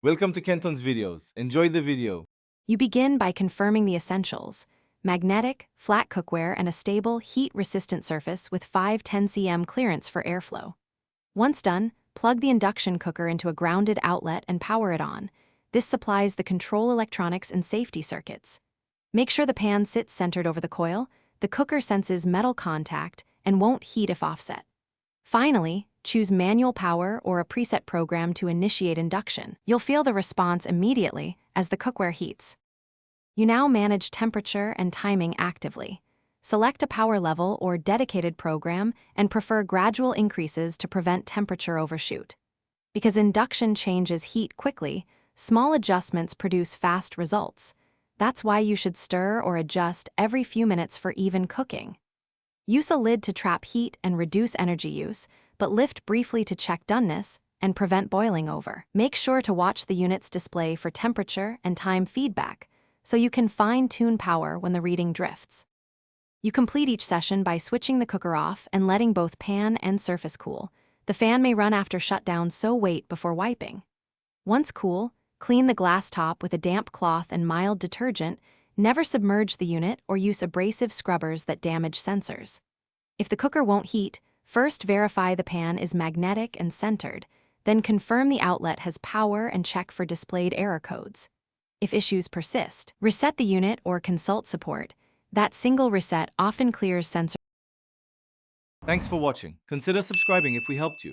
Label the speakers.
Speaker 1: Welcome to Kenton's videos. Enjoy the video.
Speaker 2: You begin by confirming the essentials: magnetic, flat cookware, and a stable, heat-resistant surface with 5-10 cm clearance for airflow. Once done, plug the induction cooker into a grounded outlet and power it on. This supplies the control electronics and safety circuits. Make sure the pan sits centered over the coil. The cooker senses metal contact and won't heat if offset. Finally, choose manual power or a preset program to initiate induction. You'll feel the response immediately as the cookware heats. You now manage temperature and timing actively. Select a power level or dedicated program and prefer gradual increases to prevent temperature overshoot. Because induction changes heat quickly, small adjustments produce fast results. That's why you should stir or adjust every few minutes for even cooking. Use a lid to trap heat and reduce energy use, but lift briefly to check doneness and prevent boiling over. Make sure to watch the unit's display for temperature and time feedback, so you can fine-tune power when the reading drifts. You complete each session by switching the cooker off and letting both pan and surface cool. The fan may run after shutdown, so wait before wiping. Once cool, clean the glass top with a damp cloth and mild detergent. Never submerge the unit or use abrasive scrubbers that damage sensors. If the cooker won't heat, first verify the pan is magnetic and centered, then confirm the outlet has power and check for displayed error codes. If issues persist, reset the unit or consult support. That single reset often clears sensor.
Speaker 1: Thanks for watching. Consider subscribing if we helped you.